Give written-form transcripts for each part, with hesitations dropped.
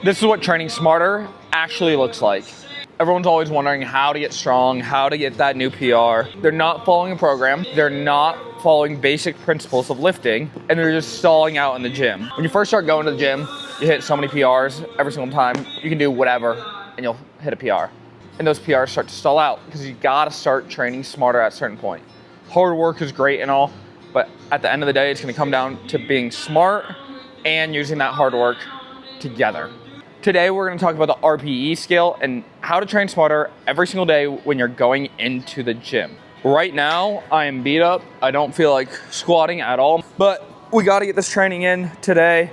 This is what training smarter actually looks like. Everyone's always wondering how to get strong, how to get that new PR. They're not following a program. They're not following basic principles of lifting, and they're just stalling out in the gym. When you first start going to the gym, you hit so many PRs every single time. You can do whatever, and you'll hit a PR. And those PRs start to stall out because you gotta start training smarter at a certain point. Hard work is great and all, but at the end of the day, it's gonna come down to being smart and using that hard work together. Today, we're gonna talk about the RPE scale and how to train smarter every single day when you're going into the gym. Right now, I am beat up. I don't feel like squatting at all, but we gotta get this training in today.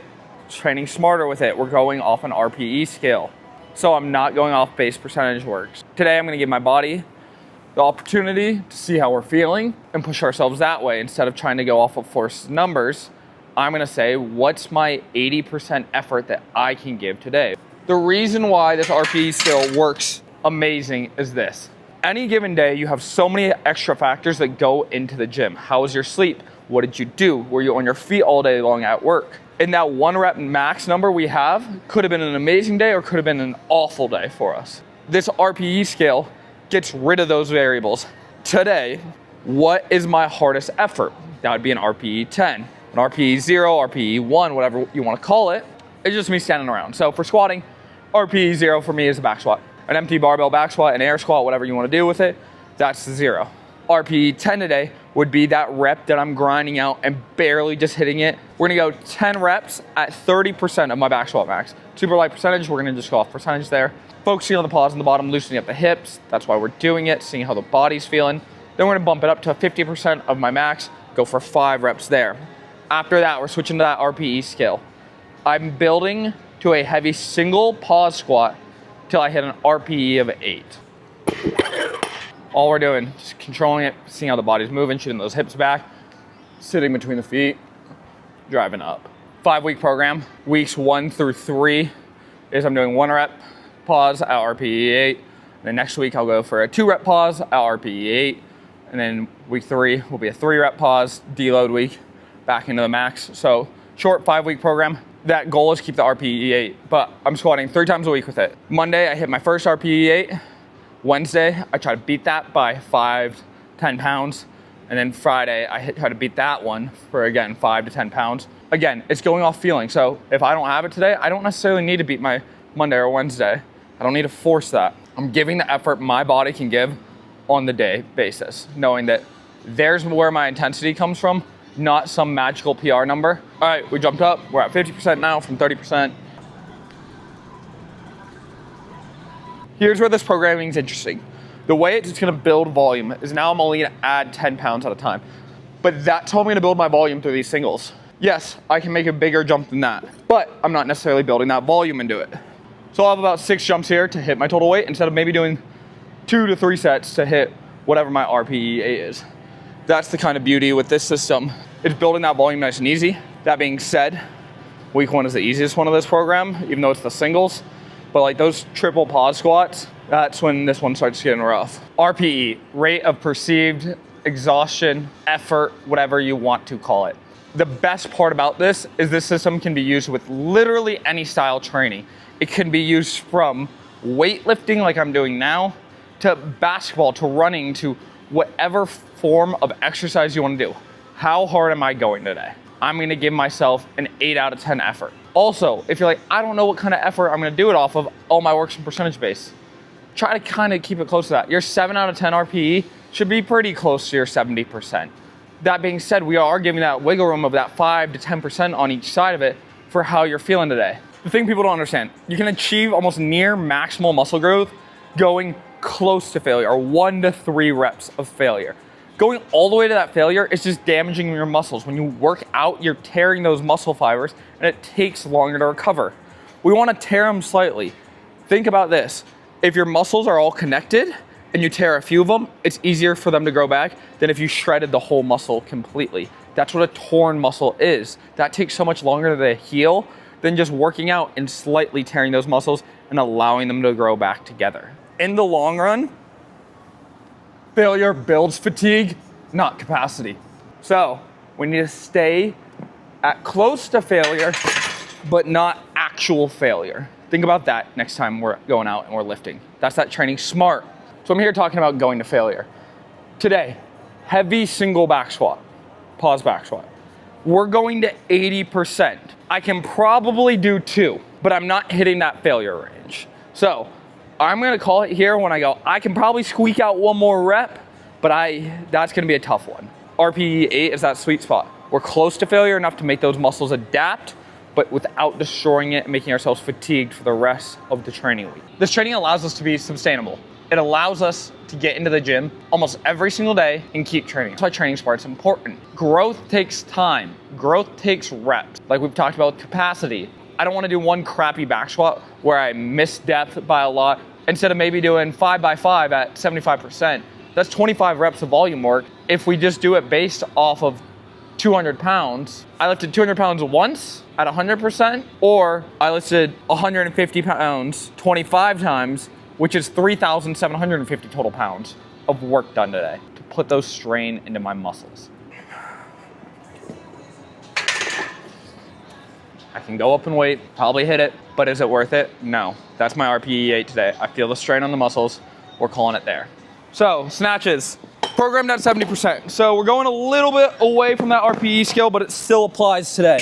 Training smarter with it. We're going off an RPE scale. So I'm not going off base percentage works. Today, I'm gonna give my body the opportunity to see how we're feeling and push ourselves that way. Instead of trying to go off of forced numbers, I'm gonna say, what's my 80% effort that I can give today? The reason why this RPE scale works amazing is this. Any given day, you have so many extra factors that go into the gym. How was your sleep? What did you do? Were you on your feet all day long at work? And that 1 rep max number we have could have been an amazing day or could have been an awful day for us. This RPE scale gets rid of those variables. Today, what is my hardest effort? That would be an RPE 10. An RPE 0, RPE 1, whatever you want to call it. It's just me standing around. So for squatting, RPE 0 for me is a back squat. An empty barbell back squat, an air squat, whatever you want to do with it, that's 0. RPE 10 today would be that rep that I'm grinding out and barely just hitting it. We're gonna go 10 reps at 30% of my back squat max. Super light percentage, we're gonna just go off percentage there. Focusing on the pause on the bottom, loosening up the hips. That's why we're doing it, seeing how the body's feeling. Then we're gonna bump it up to 50% of my max, go for 5 reps there. After that, we're switching to that RPE scale. I'm building to a heavy single pause squat till I hit an RPE of 8. All we're doing, just controlling it, seeing how the body's moving, shooting those hips back, sitting between the feet, driving up. 5-week program. Weeks 1 through 3 is I'm doing 1 rep pause at RPE 8. Then next week I'll go for a 2 rep pause at RPE 8. And then week 3 will be a 3 rep pause, deload week, back into the max. So short 5-week program. That goal is keep the RPE 8, but I'm squatting 3 times a week with it. Monday, I hit my first RPE 8. Wednesday, I try to beat that by 5 to 10 pounds. And then Friday, I try to beat that one for, again, 5 to 10 pounds. Again, it's going off feeling. So if I don't have it today, I don't necessarily need to beat my Monday or Wednesday. I don't need to force that. I'm giving the effort my body can give on the day basis, knowing that there's where my intensity comes from, not some magical PR number. All right, we jumped up. We're at 50% now from 30%. Here's where this programming is interesting. The way it's gonna build volume is now I'm only gonna add 10 pounds at a time. But that's how I'm gonna build my volume through these singles. Yes, I can make a bigger jump than that, but I'm not necessarily building that volume into it. So I'll have about 6 jumps here to hit my total weight instead of maybe doing 2 to 3 sets to hit whatever my RPE 8 is. That's the kind of beauty with this system. It's building that volume nice and easy. That being said, week 1 is the easiest one of this program, even though it's the singles. But like those triple pause squats, that's when this one starts getting rough. RPE, rate of perceived exhaustion, effort, whatever you want to call it. The best part about this is this system can be used with literally any style training. It can be used from weightlifting like I'm doing now, to basketball, to running, to whatever form of exercise you want to do. How hard am I going today? I'm gonna give myself an 8 out of 10 effort. Also, if you're like, I don't know what kind of effort I'm gonna do it off of, all my work's in percentage base. Try to kind of keep it close to that. Your 7 out of 10 RPE should be pretty close to your 70%. That being said, we are giving that wiggle room of that 5 to 10% on each side of it for how you're feeling today. The thing people don't understand, you can achieve almost near maximal muscle growth going close to failure, or 1 to 3 reps of failure. Going all the way to that failure is just damaging your muscles. When you work out, you're tearing those muscle fibers and it takes longer to recover. We want to tear them slightly. Think about this. If your muscles are all connected and you tear a few of them, it's easier for them to grow back than if you shredded the whole muscle completely. That's what a torn muscle is. That takes so much longer to heal than just working out and slightly tearing those muscles and allowing them to grow back together. In the long run, failure builds fatigue, not capacity. So we need to stay at close to failure, but not actual failure. Think about that next time we're going out and we're lifting. That's that training smart. So I'm here talking about going to failure. Today, heavy single back squat, pause back squat. We're going to 80%. I can probably do 2, but I'm not hitting that failure range. So I'm gonna call it here when I go, I can probably squeak out 1 more rep, but that's gonna be a tough one. RPE 8 is that sweet spot. We're close to failure enough to make those muscles adapt, but without destroying it and making ourselves fatigued for the rest of the training week. This training allows us to be sustainable. It allows us to get into the gym almost every single day and keep training. That's why training smart's important. Growth takes time. Growth takes reps. Like we've talked about with capacity. I don't want to do one crappy back squat where I miss depth by a lot. Instead of maybe doing 5x5 at 75%, that's 25 reps of volume work. If we just do it based off of 200 pounds, I lifted 200 pounds once at 100%, or I lifted 150 pounds 25 times, which is 3,750 total pounds of work done today to put those strain into my muscles. I can go up in weight, probably hit it, but is it worth it? No. That's my RPE 8 today. I feel the strain on the muscles. We're calling it there. So, snatches, programmed at 70%. So we're going a little bit away from that RPE scale, but it still applies today.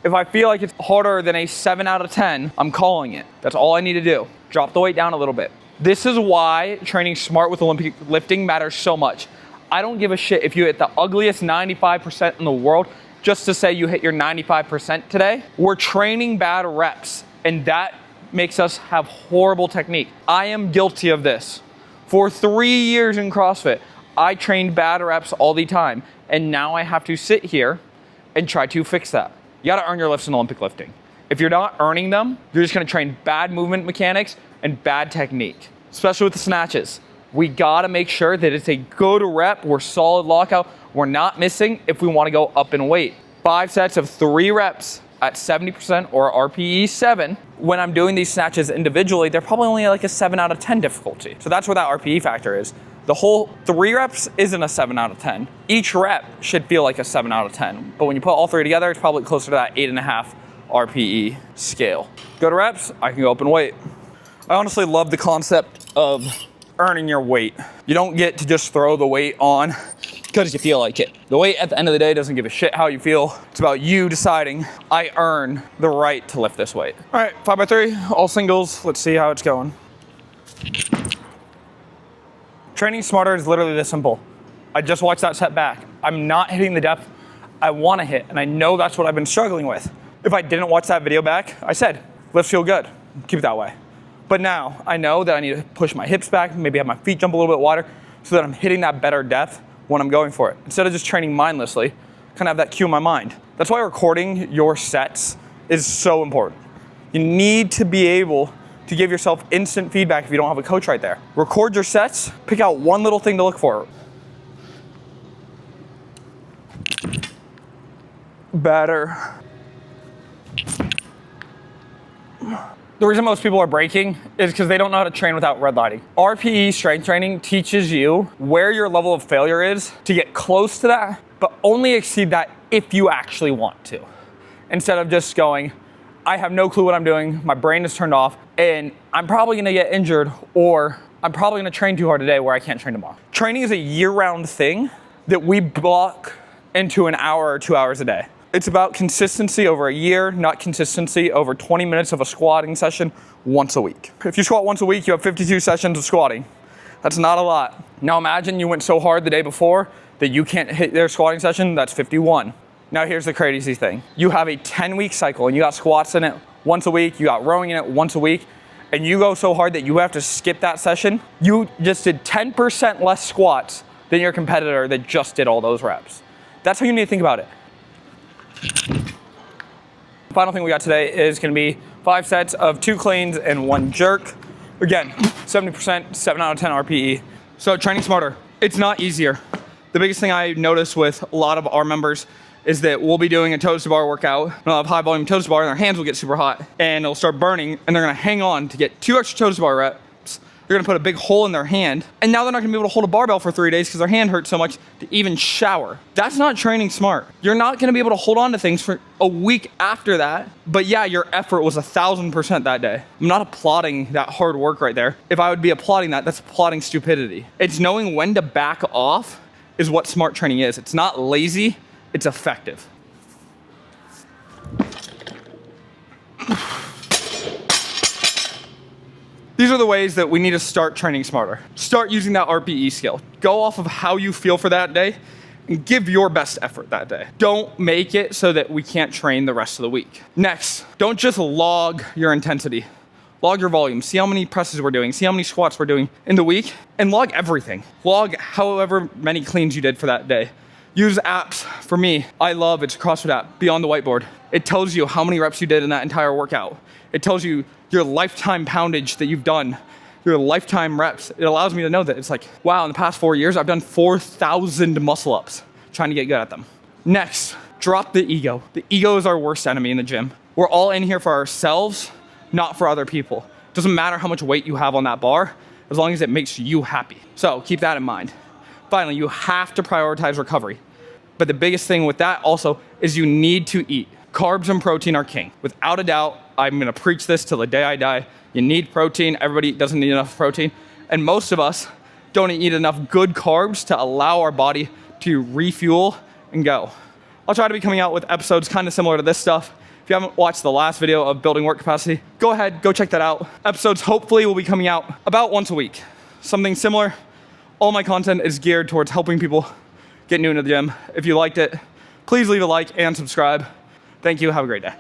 If I feel like it's harder than a 7 out of 10, I'm calling it. That's all I need to do. Drop the weight down a little bit. This is why training smart with Olympic lifting matters so much. I don't give a shit if you hit the ugliest 95% in the world just to say you hit your 95% today. We're training bad reps, and that makes us have horrible technique. I am guilty of this. For 3 years in CrossFit, I trained bad reps all the time, and now I have to sit here and try to fix that. You gotta earn your lifts in Olympic lifting. If you're not earning them, you're just gonna train bad movement mechanics and bad technique, especially with the snatches. We gotta make sure that it's a good rep, we're solid lockout, we're not missing if we wanna go up in weight. 5 sets of 3 reps at 70% or RPE 7. When I'm doing these snatches individually, they're probably only like a 7 out of 10 difficulty. So that's where that RPE factor is. The whole 3 reps isn't a 7 out of 10. Each rep should feel like a 7 out of 10. But when you put all 3 together, it's probably closer to that 8.5 RPE scale. Good reps, I can go up in weight. I honestly love the concept of earning your weight. You don't get to just throw the weight on because you feel like it. The weight at the end of the day doesn't give a shit how you feel. It's about you deciding, I earn the right to lift this weight. All right, 5x3, all singles. Let's see how it's going. Training smarter is literally this simple. I just watched that set back. I'm not hitting the depth I want to hit, and I know that's what I've been struggling with. If I didn't watch that video back, I said, lifts feel good, keep it that way. But now I know that I need to push my hips back, maybe have my feet jump a little bit wider so that I'm hitting that better depth when I'm going for it. Instead of just training mindlessly, kind of have that cue in my mind. That's why recording your sets is so important. You need to be able to give yourself instant feedback if you don't have a coach right there. Record your sets, pick out one little thing to look for. Better. The reason most people are breaking is because they don't know how to train without redlining. RPE strength training teaches you where your level of failure is to get close to that, but only exceed that if you actually want to. Instead of just going, I have no clue what I'm doing, my brain is turned off, and I'm probably gonna get injured, or I'm probably gonna train too hard today where I can't train tomorrow. Training is a year-round thing that we block into an hour or 2 hours a day. It's about consistency over a year, not consistency over 20 minutes of a squatting session once a week. If you squat once a week, you have 52 sessions of squatting. That's not a lot. Now imagine you went so hard the day before that you can't hit their squatting session, that's 51. Now here's the crazy thing. You have a 10-week cycle and you got squats in it once a week, you got rowing in it once a week, and you go so hard that you have to skip that session. You just did 10% less squats than your competitor that just did all those reps. That's how you need to think about it. Final thing we got today is gonna be 5 sets of 2 cleans and 1 jerk. Again, 70%, 7 out of 10 RPE. So training smarter, it's not easier. The biggest thing I notice with a lot of our members is that we'll be doing a toes to bar workout, and they'll have high volume toes to bar and their hands will get super hot and it'll start burning and they're gonna hang on to get 2 extra toes to bar reps You're gonna put a big hole in their hand, and now they're not gonna be able to hold a barbell for 3 days because their hand hurts so much to even shower. That's not training smart. You're not gonna be able to hold on to things for a week after that, but yeah, your effort was 1,000% that day. I'm not applauding that hard work right there. If I would be applauding that, that's applauding stupidity. It's knowing when to back off is what smart training is. It's not lazy, it's effective. These are the ways that we need to start training smarter. Start using that RPE skill. Go off of how you feel for that day and give your best effort that day. Don't make it so that we can't train the rest of the week. Next, don't just log your intensity. Log your volume. See how many presses we're doing. See how many squats we're doing in the week, and log everything. Log however many cleans you did for that day. Use apps. For me, it's a CrossFit app, Beyond the Whiteboard. It tells you how many reps you did in that entire workout. It tells you your lifetime poundage that you've done, your lifetime reps. It allows me to know that it's like, wow, in the past 4 years, I've done 4,000 muscle ups trying to get good at them. Next, drop the ego. The ego is our worst enemy in the gym. We're all in here for ourselves, not for other people. Doesn't matter how much weight you have on that bar, as long as it makes you happy. So keep that in mind. Finally, you have to prioritize recovery. But the biggest thing with that also is you need to eat. Carbs and protein are king. Without a doubt, I'm gonna preach this till the day I die. You need protein. Everybody doesn't need enough protein. And most of us don't eat enough good carbs to allow our body to refuel and go. I'll try to be coming out with episodes kind of similar to this stuff. If you haven't watched the last video of building work capacity, go ahead, go check that out. Episodes hopefully will be coming out about once a week. Something similar. All my content is geared towards helping people get new into the gym. If you liked it, please leave a like and subscribe. Thank you. Have a great day.